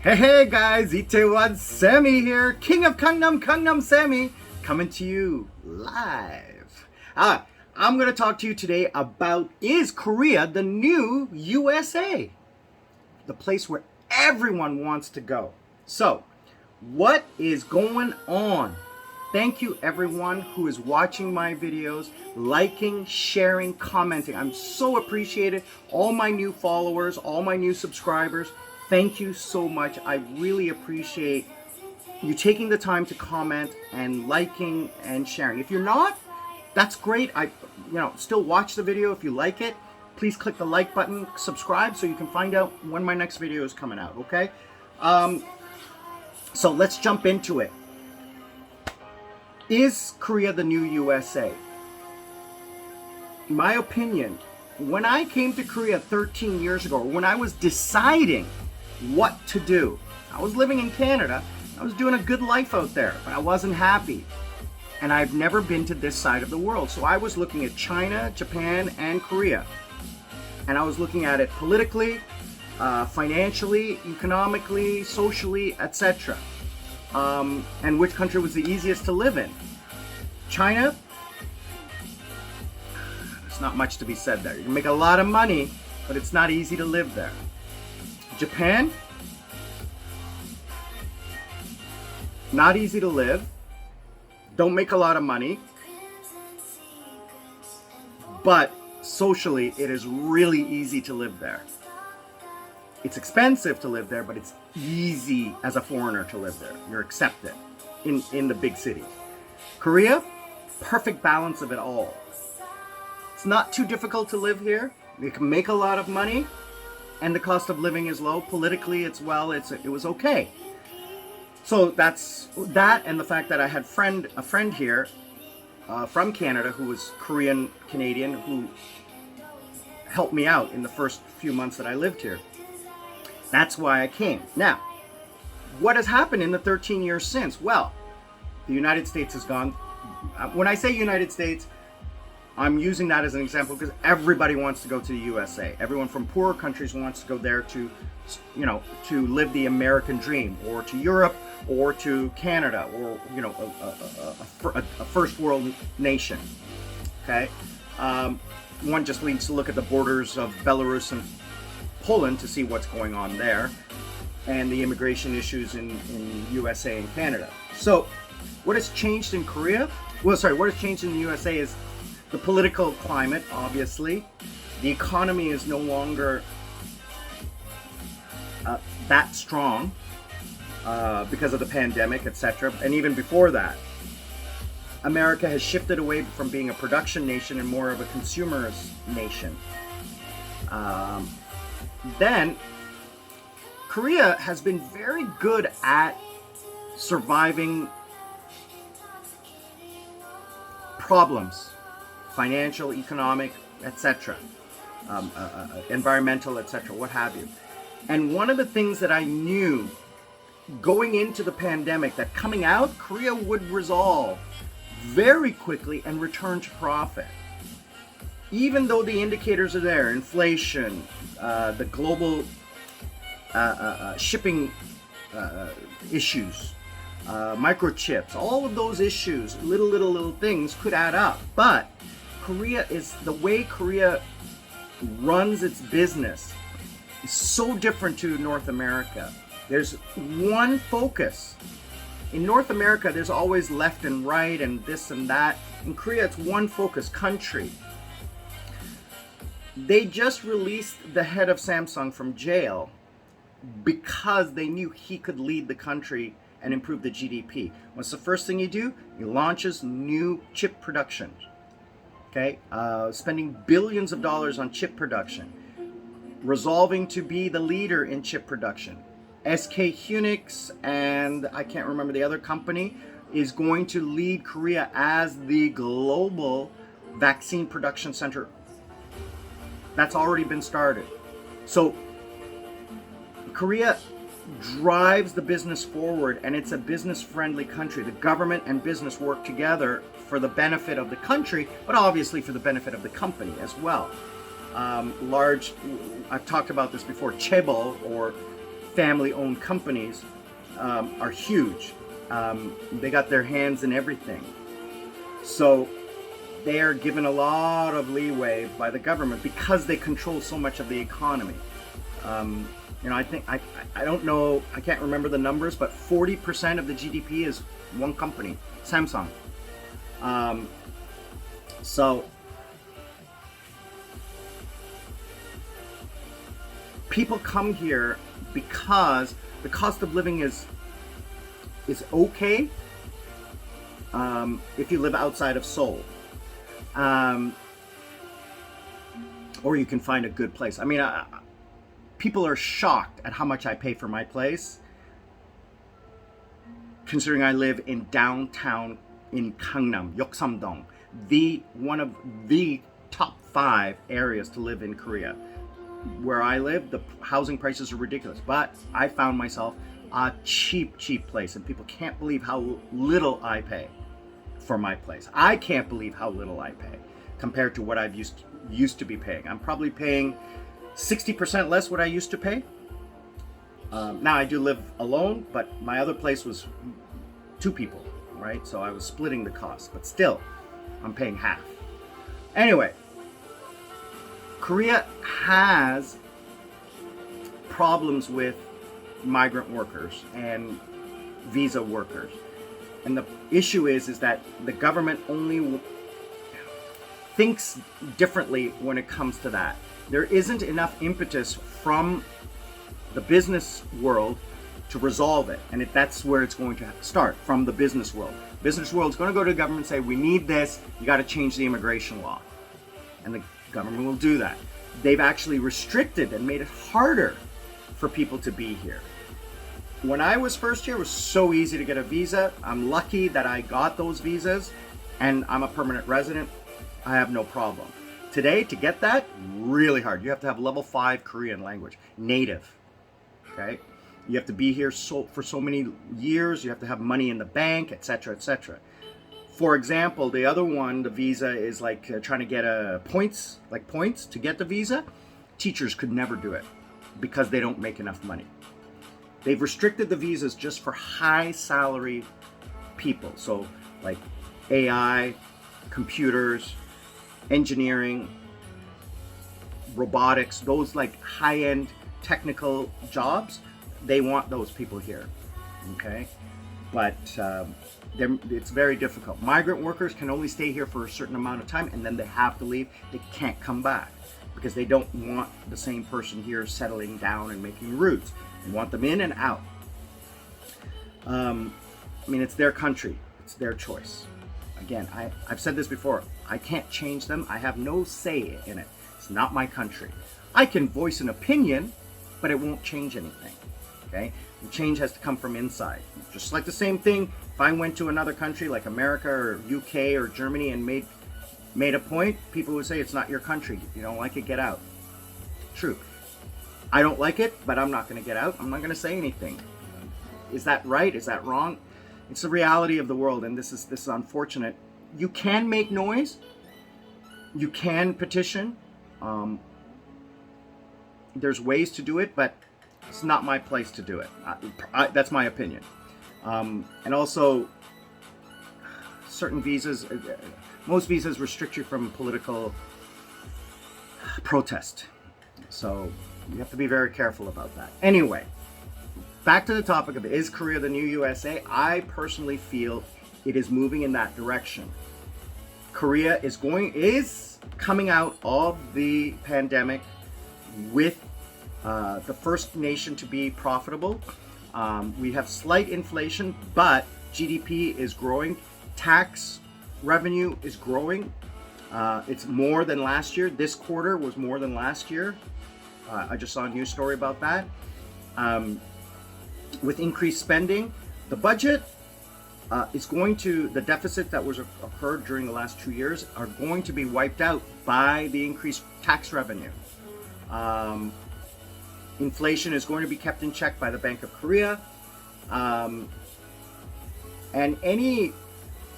Hey guys, Itaewon Sammy here, King of Gangnam Sammy, coming to you live. I'm going to talk to you today about, is Korea the new USA? The place where everyone wants to go. So, what is going on? Thank you everyone who is watching my videos, liking, sharing, commenting. I'm so appreciated. All my new followers, all my new subscribers. Thank you so much. I really appreciate you taking the time to comment and liking and sharing. If you're not, that's great. I still watch the video if you like it. Please click the like button, subscribe so you can find out when my next video is coming out, okay? So let's jump into it. Is Korea the new USA? In my opinion, when I came to Korea 13 years ago, when I was deciding what to do, I was living in Canada. I was doing a good life out there, but I wasn't happy. And I've never been to this side of the world. So I was looking at China, Japan, and Korea. And I was looking at it politically, financially, economically, socially, etc. And which country was the easiest to live in? China? There's not much to be said there. You can make a lot of money, but it's not easy to live there. Japan? Not easy to live. Don't make a lot of money. But socially, it is really easy to live there. It's expensive to live there, but it's easy as a foreigner to live there. You're accepted in the big cities. Korea, perfect balance of it all. It's not too difficult to live here. You can make a lot of money, and the cost of living is low. Politically, it was okay. So that's that, and the fact that I had a friend here from Canada who was Korean Canadian who helped me out in the first few months that I lived here. That's why I came. Now, what has happened in the 13 years since? Well, the United States has gone. When I say United States, I'm using that as an example because everybody wants to go to the USA. Everyone from poorer countries wants to go there to live the American dream, or to Europe, or to Canada, or a first world nation. Okay, one just needs to look at the borders of Belarus and Poland to see what's going on there, and the immigration issues in USA and Canada. So, what has changed in Korea? What has changed in the USA is the political climate, obviously. The economy is no longer that strong because of the pandemic, etc. And even before that, America has shifted away from being a production nation and more of a consumerist nation. Then, Korea has been very good at surviving problems. Financial, economic, etc., environmental, etc., what have you. And one of the things that I knew going into the pandemic, that coming out, Korea would resolve very quickly and return to profit. Even though the indicators are there, inflation, the global shipping issues, microchips, all of those issues, little things could add up. But the way Korea runs its business is so different to North America. There's one focus. In North America, there's always left and right and this and that. In Korea, it's one focus, country. They just released the head of Samsung from jail because they knew he could lead the country and improve the GDP. What's the first thing you do? He launches new chip production. Okay, spending billions of dollars on chip production, resolving to be the leader in chip production. SK Hynix, and I can't remember the other company, is going to lead Korea as the global vaccine production center. That's already been started. So Korea drives the business forward, and it's a business-friendly country. The government and business work together for the benefit of the country, but obviously for the benefit of the company as well. I've talked about this before, chaebol, or family-owned companies are huge. They got their hands in everything. So they are given a lot of leeway by the government because they control so much of the economy. I think, I don't know, I can't remember the numbers, but 40% of the GDP is one company, Samsung. So people come here because the cost of living is okay if you live outside of Seoul. Or you can find a good place. I mean, people are shocked at how much I pay for my place, considering I live in downtown in Gangnam, Yeoksamdong, one of the top 5 areas to live in Korea. Where I live, the housing prices are ridiculous, but I found myself a cheap place, and people can't believe how little I pay for my place. I can't believe how little I pay compared to what I've used to be paying. I'm probably paying 60% less what I used to pay. Now I do live alone, but my other place was 2 people, right? So I was splitting the cost, but still, I'm paying half. Anyway, Korea has problems with migrant workers and visa workers. And the issue is that the government only thinks differently when it comes to that. There isn't enough impetus from the business world to resolve it. And that's where it's going to start, from the business world. Business world is going to go to the government and say, we need this, you got to change the immigration law. And the government will do that. They've actually restricted and made it harder for people to be here. When I was first here, it was so easy to get a visa. I'm lucky that I got those visas, and I'm a permanent resident. I have no problem. Today, to get that, really hard. You have to have level 5 Korean language, native, okay? You have to be here for so many years. You have to have money in the bank, etc., etc. For example, the other one, the visa is like trying to get points to get the visa. Teachers could never do it because they don't make enough money. They've restricted the visas just for high salary people. So like AI, computers, engineering, robotics, those like high-end technical jobs, they want those people here, okay? But it's very difficult. Migrant workers can only stay here for a certain amount of time, and then they have to leave. They can't come back because they don't want the same person here settling down and making roots. They want them in and out. I mean, it's their country. It's their choice. Again, I've said this before. I can't change them. I have no say in it. It's not my country. I can voice an opinion, but it won't change anything. Okay? The change has to come from inside. Just like the same thing, if I went to another country like America or UK or Germany and made a point, people would say, it's not your country. You don't like it, get out. True. I don't like it, but I'm not going to get out. I'm not going to say anything. Is that right? Is that wrong? It's the reality of the world, and this is unfortunate. You can make noise. You can petition. There's ways to do it, but it's not my place to do it. That's my opinion. And also, certain visas, most visas restrict you from political protest. So you have to be very careful about that. Anyway, back to the topic of, is Korea the new USA? I personally feel it is moving in that direction. Korea is coming out of the pandemic with the first nation to be profitable. We have slight inflation, but GDP is growing. Tax revenue is growing. It's more than last year. This quarter was more than last year. I just saw a news story about that. With increased spending, the budget is going to, the deficit that was occurred during the last 2 years are going to be wiped out by the increased tax revenue. Inflation is going to be kept in check by the Bank of Korea. And any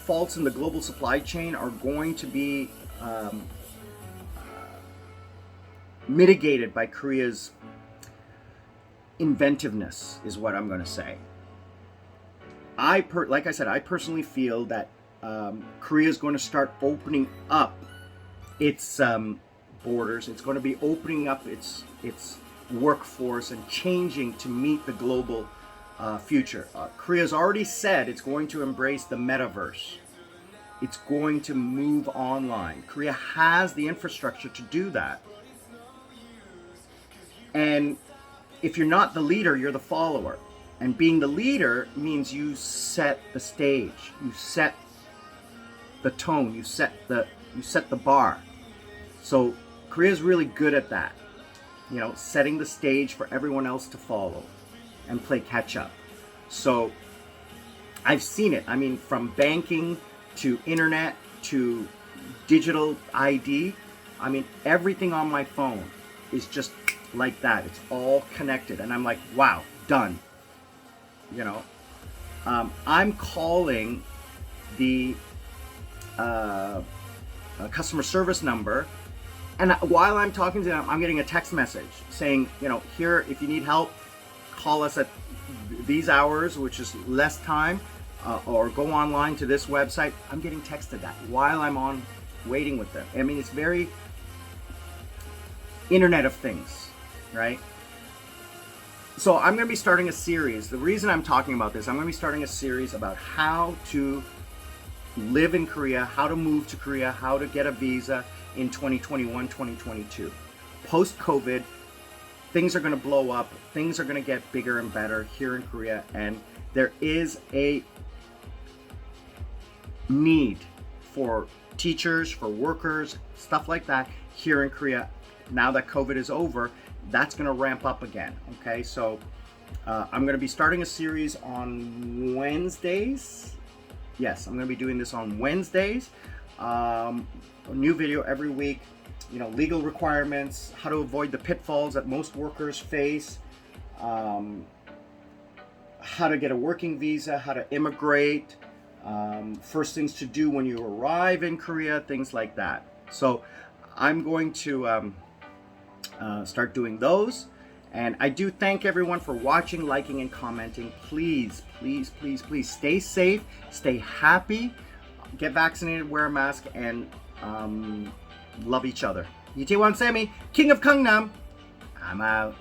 faults in the global supply chain are going to be mitigated by Korea's inventiveness is what I'm going to say. Like I said, I personally feel that Korea is going to start opening up its borders. It's going to be opening up its workforce and changing to meet the global future. Korea's already said it's going to embrace the metaverse. It's going to move online. Korea has the infrastructure to do that. And if you're not the leader, you're the follower. And being the leader means you set the stage, you set the tone, you set the bar. So Korea's really good at that. You know, setting the stage for everyone else to follow and play catch up. So I've seen it. I mean, from banking to internet to digital ID. I mean, everything on my phone is just like that. It's all connected. And I'm like, wow, done. You know, I'm calling the customer service number, and while I'm talking to them, I'm getting a text message saying, you know, here, if you need help, call us at these hours, which is less time, or go online to this website. I'm getting texted that while I'm on waiting with them. I mean, it's very Internet of Things, right? So I'm going to be starting a series. The reason I'm talking about this, I'm going to be starting a series about how to live in Korea, how to move to Korea, how to get a visa in 2021, 2022. Post-COVID, things are going to blow up. Things are going to get bigger and better here in Korea. And there is a need for teachers, for workers, stuff like that here in Korea. Now that COVID is over, that's going to ramp up again. Okay, so I'm going to be starting a series on Wednesdays. Yes, I'm going to be doing this on Wednesdays. A new video every week. You know, legal requirements, how to avoid the pitfalls that most workers face, how to get a working visa, how to immigrate, first things to do when you arrive in Korea, things like that. So I'm going to start doing those. And I do thank everyone for watching, liking, and commenting. Please, please, please, please stay safe, stay happy, get vaccinated, wear a mask, and love each other. Itaewon Sammy, King of Gangnam. I'm out.